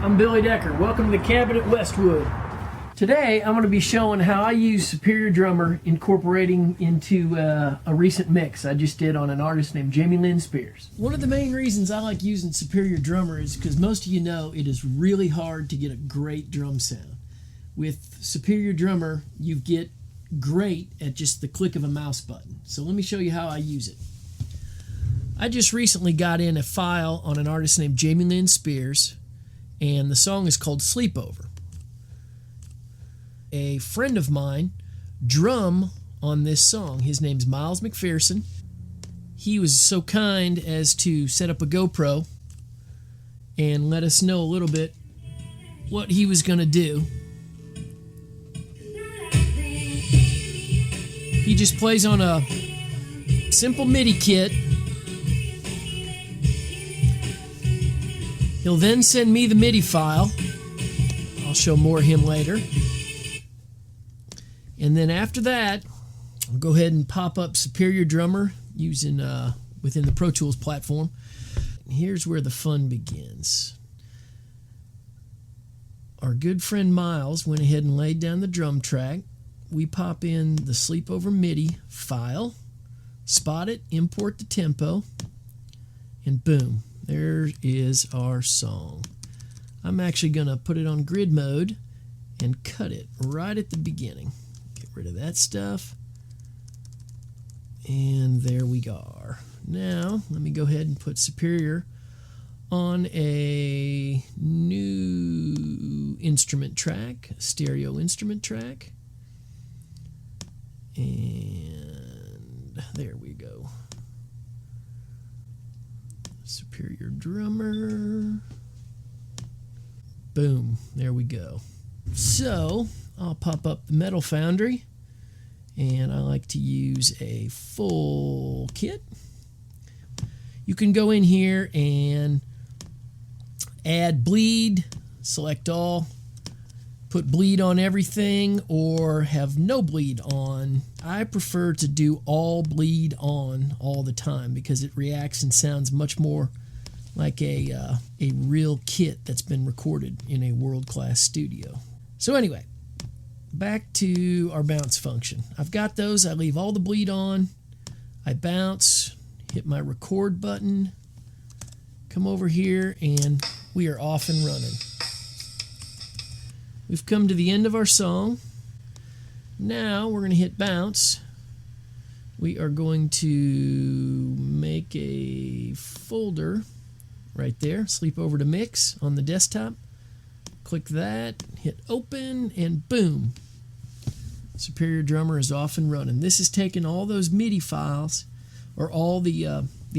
I'm Billy Decker. Welcome to the cabin at Westwood. Today I'm going to be showing how I use Superior Drummer incorporating into a recent mix I just did on an artist named Jamie Lynn Spears. One of the main reasons I like using Superior Drummer is because most of you know it is really hard to get a great drum sound. With Superior Drummer you get great at just the click of a mouse button. So let me show you how I use it. I just recently got in a file on an artist named Jamie Lynn Spears, and the song is called Sleepover. A friend of mine drum on this song. His name's Miles McPherson. He was so kind as to set up a GoPro and let us know a little bit what he was going to do. He just plays on a simple MIDI kit. He'll then send me the MIDI file. I'll show more of him later. And then after that, I'll go ahead and pop up Superior Drummer using within the Pro Tools platform. And here's where the fun begins. Our good friend Miles went ahead and laid down the drum track. We pop in the Sleepover MIDI file, spot it, import the tempo, and boom. There is our song. I'm actually going to put it on grid mode and cut it right at the beginning. Get rid of that stuff. And there we are. Now, let me go ahead and put Superior on a new instrument track, stereo instrument track. And there we go. Superior Drummer. Boom. There we go. So, I'll pop up the Metal Foundry. And I like to use a full kit. You can go in here and add bleed. Select all. Put bleed on everything or have no bleed on. I prefer to do all bleed on all the time because it reacts and sounds much more like a real kit that's been recorded in a world-class studio. So anyway, back to our bounce function. I've got those. I leave all the bleed on. I bounce, hit my record button, come over here, and we are off and running. We've come to the end of our song. Now we're going to hit bounce. We are going to make a folder right there. Sleepover to mix on the desktop. Click that, hit open, and boom. Superior Drummer is off and running. This is taking all those MIDI files, or all the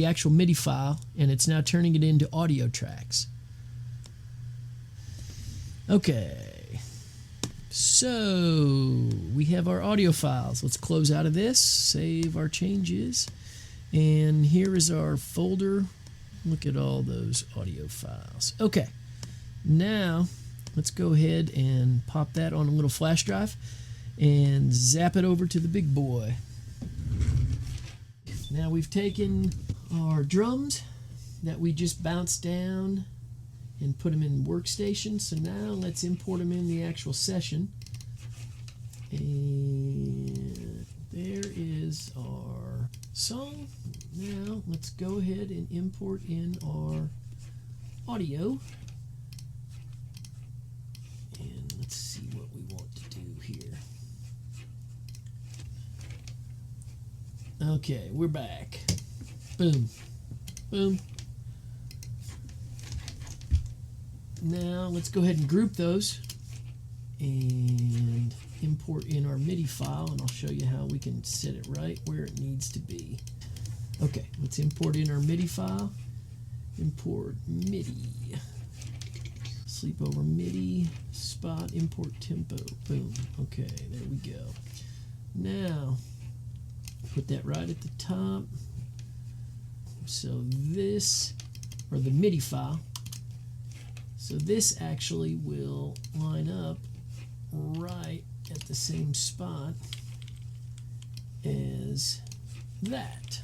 actual MIDI file, and it's now turning it into audio tracks. Okay. So, we have our audio files. Let's close out of this, save our changes, and here is our folder. Look at all those audio files. Okay, now let's go ahead and pop that on a little flash drive and zap it over to the big boy. Now we've taken our drums that we just bounced down and put them in workstation. So now let's import them in the actual session. And there is our song. Now let's go ahead and import in our audio. And let's see what we want to do here. Okay, we're back. Boom. Boom. Now let's go ahead and group those and import in our MIDI file, and I'll show you how we can set it right where it needs to be. Okay, let's import in our MIDI file. Import MIDI. Sleepover MIDI. Spot. Import tempo. Boom. Okay, there we go. Now, put that right at the top. So this, or the MIDI file. So this actually will line up right at the same spot as that.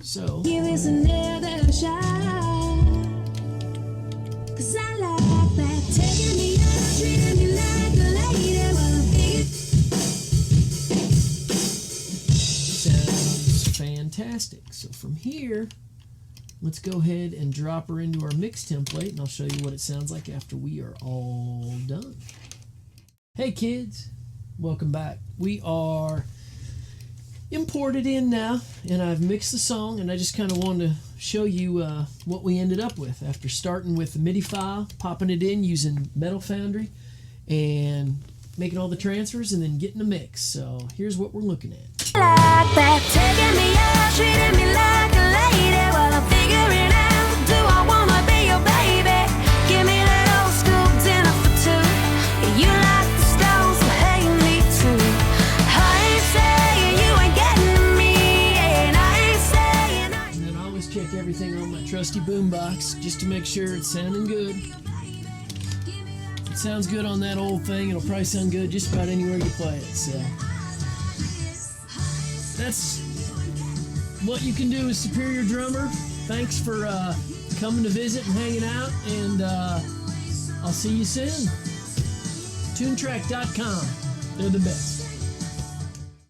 So Here is another shot. here, let's go ahead and drop her into our mix template, and I'll show you what it sounds like after we are all done. Hey kids, welcome back. We are imported in now, and I've mixed the song, and I just kind of wanted to show you what we ended up with after starting with the MIDI file, popping it in using Metal Foundry, and making all the transfers, and then getting a mix. So here's what we're looking at. Like that, taking me out, treating me like a lady while I'm figuring out, do I wanna be your baby? Give me that old school dinner for two. You like the Stones, so hate me too. I ain't saying you ain't getting me, and I ain't saying And then I always check everything on my trusty boombox just to make sure it's sounding good. If it sounds good on that old thing, it'll probably sound good just about anywhere you play it. So that's what you can do as Superior Drummer. Thanks for coming to visit and hanging out, and I'll see you soon. Toontrack.com. They're the best.